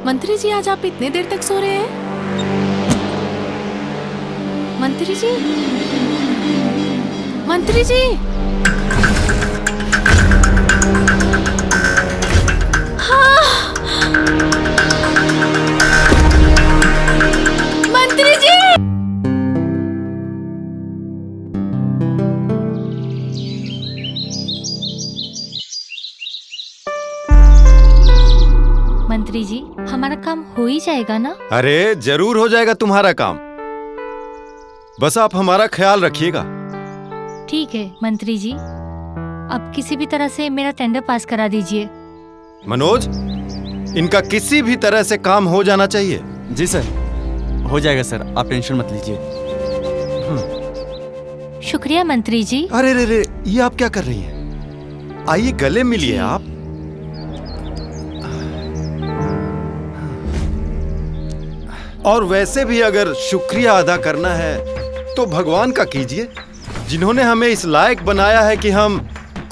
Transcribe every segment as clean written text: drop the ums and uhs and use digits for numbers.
मंत्री जी, आज आप इतने देर तक सो रहे हैं? मंत्री जी, मंत्री जी, हाँ, मंत्री जी। मंत्री जी, हमारा काम हो ही जाएगा ना? अरे जरूर हो जाएगा तुम्हारा काम, बस आप हमारा ख्याल रखिएगा। ठीक है मंत्री जी, अब किसी भी तरह से मेरा टेंडर पास करा दीजिए। मनोज, इनका किसी भी तरह से काम हो जाना चाहिए। जी सर, हो जाएगा सर, आप टेंशन मत लीजिए। शुक्रिया मंत्री जी। अरे रे रे, ये आप क्या कर रही हैं? आइए गले मिलिए आप। और वैसे भी अगर शुक्रिया अदा करना है तो भगवान का कीजिए, जिन्होंने हमें इस लायक बनाया है कि हम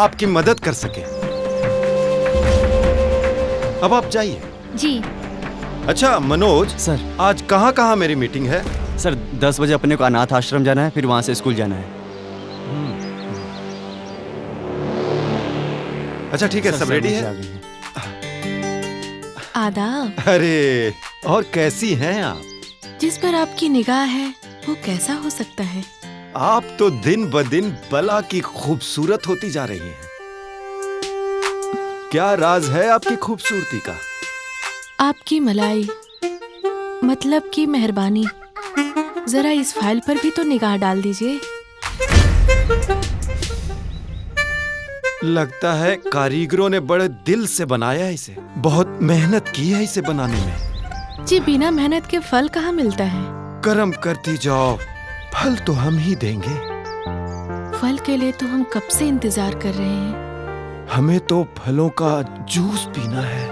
आपकी मदद कर सके। अब आप जाइए। जी। अच्छा मनोज सर, आज कहाँ कहाँ मेरी मीटिंग है? सर 10 बजे अपने को अनाथ आश्रम जाना है, फिर वहां से स्कूल जाना है। अच्छा ठीक है, सर, सब सर, रेडी नीचे है? आ गए हैं। आदाब। अरे और कैसी हैं आप? जिस पर आपकी निगाह है वो कैसा हो सकता है? आप तो दिन ब दिन बला की खूबसूरत होती जा रही हैं। क्या राज है आपकी खूबसूरती का? आपकी मलाई, मतलब की मेहरबानी। जरा इस फाइल पर भी तो निगाह डाल दीजिए। लगता है कारीगरों ने बड़े दिल से बनाया है इसे, बहुत मेहनत की है इसे बनाने में। जी, बिना मेहनत के फल कहाँ मिलता है? कर्म करती जाओ, फल तो हम ही देंगे। फल के लिए तो हम कब से इंतजार कर रहे हैं। हमें तो फलों का जूस पीना है।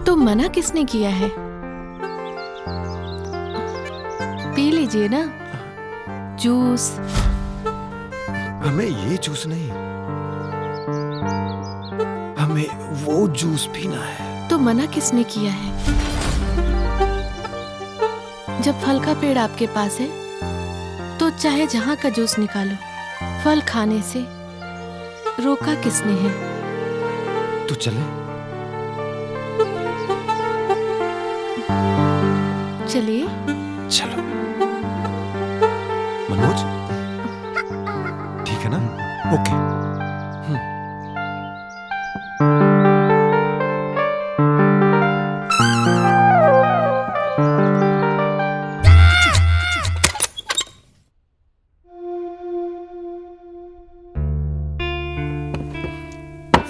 तो मना किसने किया है? पी लीजिए ना जूस। हमें ये जूस नहीं, हमें वो जूस पीना है। तो मना किसने किया है? जब फल का पेड़ आपके पास है तो चाहे जहां का जूस निकालो, फल खाने से रोका किसने है? तो चले? चलिए। चलो मनोज, ठीक है ना? ओके।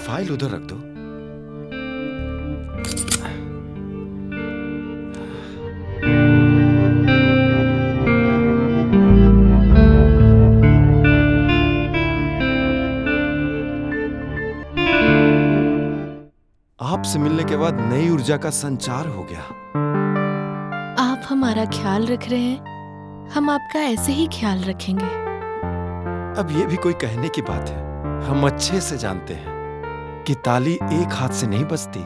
फाइल उधर रख दो। आपसे मिलने के बाद नई ऊर्जा का संचार हो गया। आप हमारा ख्याल रख रहे हैं, हम आपका ऐसे ही ख्याल रखेंगे। अब ये भी कोई कहने की बात है। हम अच्छे से जानते हैं कि ताली एक हाथ से नहीं बजती।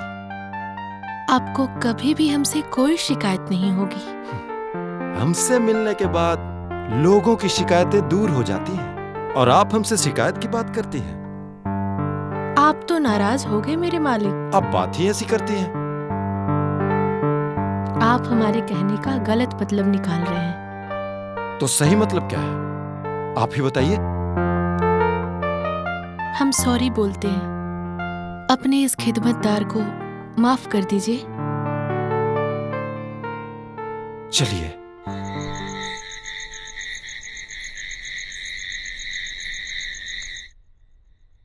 आपको कभी भी हमसे कोई शिकायत नहीं होगी। हमसे मिलने के बाद लोगों की शिकायतें दूर हो जाती हैं और आप हमसे शिकायत की बात करती हैं। आप तो नाराज हो गए मेरे मालिक। आप बात ही ऐसी करती हैं। आप हमारे कहने का गलत मतलब निकाल रहे हैं। तो सही मतलब क्या है, आप ही बताइए। हम सॉरी बोलते हैं। अपने इस खिदमतदार को माफ कर दीजिए। चलिए।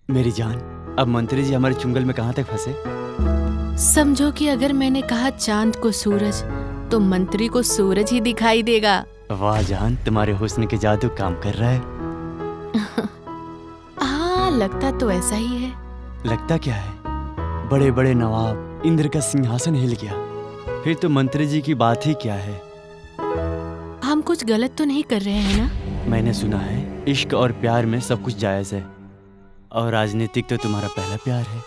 मेरी जान, अब मंत्री जी हमारे चुंगल में कहाँ तक फंसे? समझो कि अगर मैंने कहा चांद को सूरज, तो मंत्री को सूरज ही दिखाई देगा। वाह जान, तुम्हारे हुस्न के जादू काम कर रहा है। हाँ, लगता तो ऐसा ही है। लगता क्या है, बड़े बड़े नवाब, इंद्र का सिंहासन हिल गया, फिर तो मंत्री जी की बात ही क्या है। हम कुछ गलत तो नहीं कर रहे हैं ना? मैंने सुना है इश्क और प्यार में सब कुछ जायज है, और राजनीतिक तो तुम्हारा पहला प्यार है।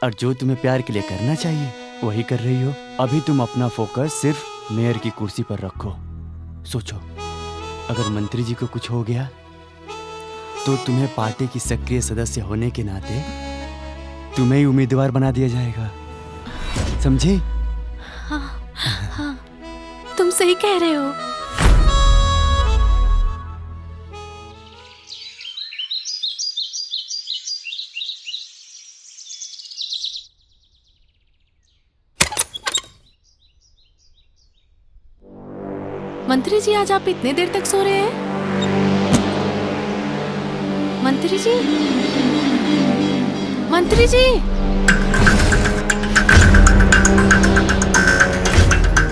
और जो तुम्हें प्यार के लिए करना चाहिए वही कर रही हो। अभी तुम अपना फोकस सिर्फ मेयर की कुर्सी पर रखो। सोचो, अगर मंत्री जी को कुछ हो गया तो तुम्हें पार्टी की सक्रिय सदस्य होने के नाते तुम्हें ही उम्मीदवार बना दिया जाएगा, समझे? हाँ, तुम सही कह रहे हो। मंत्री जी, आज आप इतने देर तक सो रहे हैं? मंत्री जी, मंत्री जी,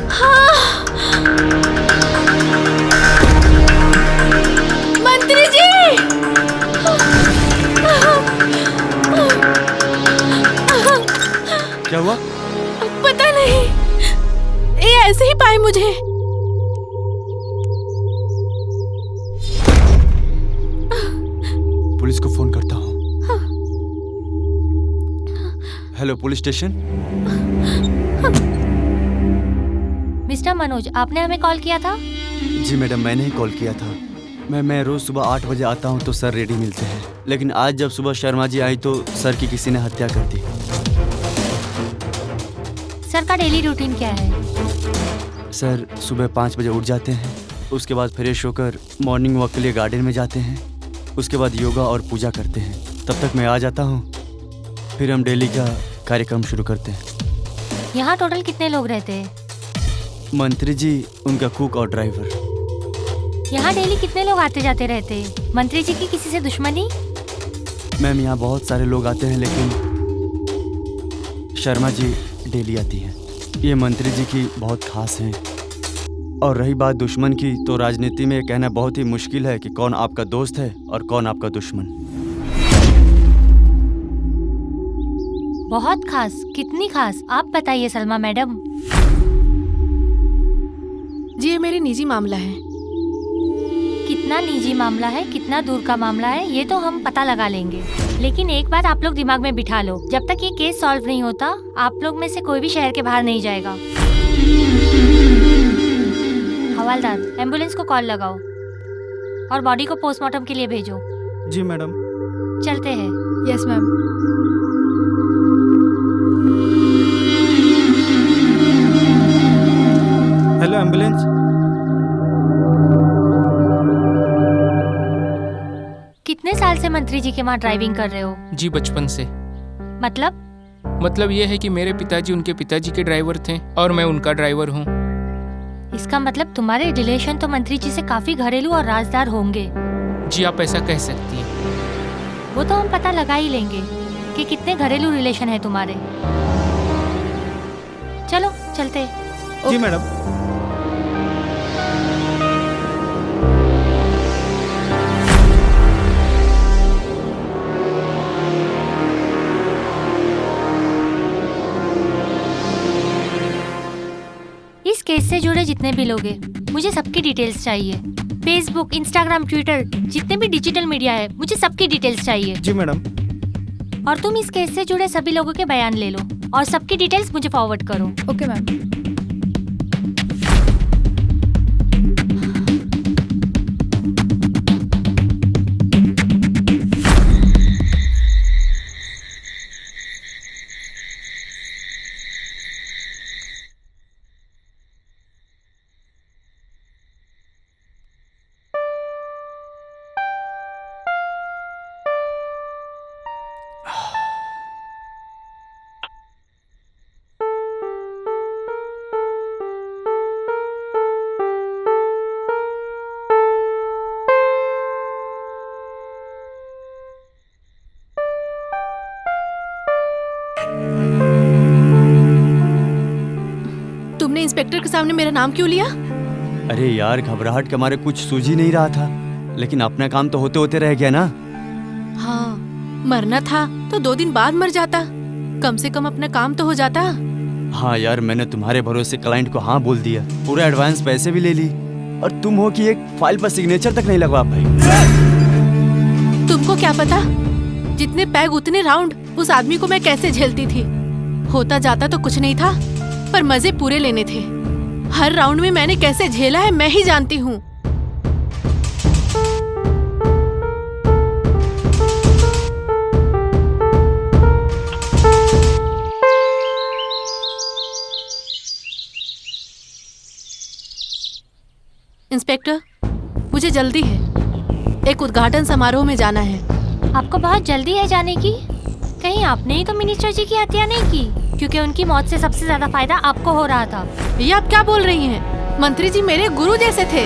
हाँ, मंत्री जी, क्या हुआ? पता नहीं, ये ऐसे ही पाए मुझे। पुलिस को फोन करता हूँ। Hello, police station. Mister Manoj, आपने हमें कॉल किया था? जी मैडम, मैंने ही कॉल किया था। मैं रोज सुबह 8 बजे आता हूँ तो सर रेडी मिलते हैं, लेकिन आज जब सुबह शर्मा जी आई तो सर की किसी ने हत्या कर दी। सर का डेली रूटीन क्या है? सर सुबह 5 बजे उठ जाते हैं, उसके बाद फ्रेश होकर मॉर्निंग वॉक के लिए गार्डन में जाते हैं, उसके बाद योगा और पूजा करते हैं। तब तक मैं आ जाता हूँ, फिर हम डेली का कार्यक्रम शुरू करते हैं। यहाँ टोटल कितने लोग रहते हैं? मंत्री जी, उनका कुक और ड्राइवर। यहाँ डेली कितने लोग आते जाते रहते हैं? मंत्री जी की किसी से दुश्मनी? मैम, यहाँ बहुत सारे लोग आते हैं, लेकिन शर्मा जी डेली आती हैं। ये मंत्री जी की बहुत खास हैं। और रही बात दुश्मन की, तो राजनीति में कहना बहुत ही मुश्किल है कि कौन आपका दोस्त है और कौन आपका दुश्मन। बहुत खास? कितनी खास, आप बताइए सलमा मैडम। जी, ये मेरी निजी मामला है। कितना निजी मामला है, कितना दूर का मामला है, ये तो हम पता लगा लेंगे, लेकिन एक बात आप लोग दिमाग में बिठा लो, जब तक ये केस सॉल्व नहीं होता आप लोग में से कोई भी शहर के बाहर नहीं जाएगा। हवालदार, एम्बुलेंस को कॉल लगाओ और बॉडी को पोस्टमार्टम के लिए भेजो। जी मैडम। चलते हैं। Yes ma'am. Hello ambulance. कितने साल से मंत्री जी के वहाँ ड्राइविंग कर रहे हो? जी, बचपन से। मतलब ये है कि मेरे पिताजी उनके पिताजी के ड्राइवर थे और मैं उनका ड्राइवर हूँ। इसका मतलब तुम्हारे रिलेशन तो मंत्री जी से काफी घरेलू और राजदार होंगे। जी, आप ऐसा कह सकती हैं। वो तो हम पता लगा ही लेंगे कि कितने घरेलू रिलेशन है तुम्हारे। चलो चलते। जी मैडम। इस केस से जुड़े जितने भी लोग हैं, मुझे सबकी डिटेल्स चाहिए। फेसबुक, इंस्टाग्राम, ट्विटर, जितने भी डिजिटल मीडिया है, मुझे सबकी डिटेल्स चाहिए। जी मैडम। और तुम इस केस से जुड़े सभी लोगों के बयान ले लो और सबकी डिटेल्स मुझे फॉरवर्ड करो। Okay ma'am. तुमने इंस्पेक्टर के सामने मेरा नाम क्यों लिया? अरे यार, घबराहट के मारे कुछ सूझ ही नहीं रहा था, लेकिन अपना काम तो होते होते रह गया ना। हाँ, मरना था तो 2 दिन बाद मर जाता, कम से कम अपना काम तो हो जाता। हाँ यार, मैंने तुम्हारे भरोसे क्लाइंट को हाँ बोल दिया, पूरा एडवांस पैसे भी ले ली, और तुम हो कि एक फाइल पर सिग्नेचर तक नहीं लगवा पाई। तुमको क्या पता, जितने पैग उतने राउंड, उस आदमी को मैं कैसे झेलती थी। होता जाता तो कुछ नहीं था, पर मजे पूरे लेने थे। हर राउंड में मैंने कैसे झेला है मैं ही जानती हूँ। इंस्पेक्टर, मुझे जल्दी है, एक उद्घाटन समारोह में जाना है। आपको बहुत जल्दी है जाने की? कहीं आपने ही तो मिनिस्टर जी की हत्या नहीं की? क्योंकि उनकी मौत से सबसे ज्यादा फायदा आपको हो रहा था। ये आप क्या बोल रही हैं? मंत्री जी मेरे गुरु जैसे थे।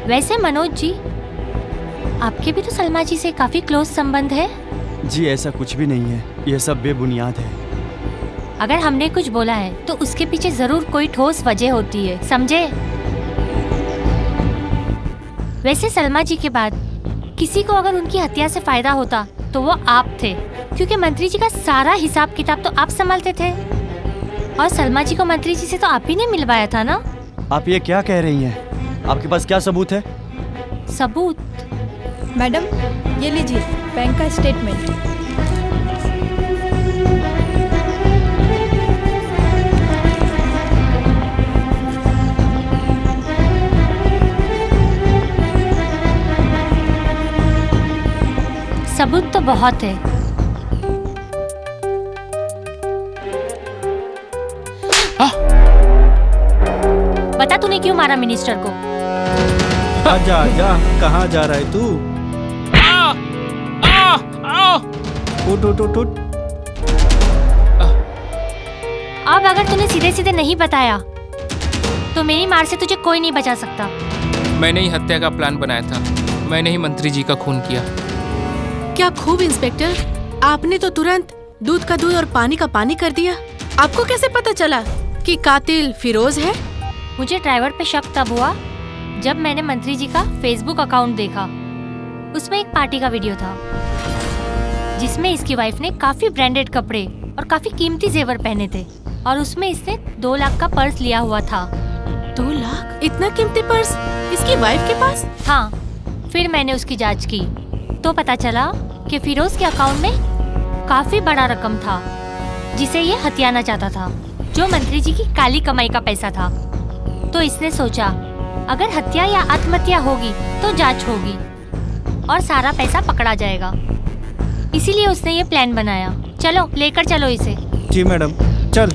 वैसे मनोज जी, आपके भी तो सलमा जी से काफी क्लोज संबंध है। जी ऐसा कुछ भी नहीं है, यह सब बेबुनियाद है। अगर हमने कुछ बोला है तो उसके पीछे जरूर कोई ठोस वजह होती है, समझे? वैसे सलमा जी के बाद किसी को अगर उनकी हत्या से फायदा होता तो वो आप थे, क्योंकि मंत्री जी का सारा हिसाब किताब तो आप संभालते थे। और सलमा जी को मंत्री जी से तो आप ही ने मिलवाया था ना? आप ये क्या कह रही हैं? आपके पास क्या सबूत है? सबूत? मैडम, ये लीजिए बैंक का स्टेटमेंट। सबूत तो बहुत है। बता तूने क्यों मारा मिनिस्टर को? आजा आजा, कहाँ जा रहा है तू? उठ उठ उठ उठ। अब अगर तूने सीधे सीधे नहीं बताया तो मेरी मार से तुझे कोई नहीं बचा सकता। मैंने ही हत्या का प्लान बनाया था, मैंने ही मंत्री जी का खून किया। क्या खूब इंस्पेक्टर, आपने तो तुरंत दूध का दूध और पानी का पानी कर दिया। आपको कैसे पता चला कि कातिल फिरोज है? मुझे ड्राइवर पे शक तब हुआ जब मैंने मंत्री जी का फेसबुक अकाउंट देखा। उसमें एक पार्टी का वीडियो था जिसमें इसकी वाइफ ने काफी ब्रांडेड कपड़े और काफी कीमती जेवर पहने थे, और उसमें इसने 2 लाख का पर्स लिया हुआ था। 2 लाख? इतना कीमती पर्स इसकी वाइफ के पास? हाँ, फिर मैंने उसकी जांच की तो पता चला कि फिरोज के अकाउंट में काफी बड़ा रकम था जिसे ये हथियाना चाहता था, जो मंत्री जी की काली कमाई का पैसा था। तो इसने सोचा अगर हत्या या आत्महत्या होगी तो जांच होगी और सारा पैसा पकड़ा जाएगा। इसीलिए उसने ये प्लान बनाया। चलो लेकर चलो इसे। जी मैडम, चल।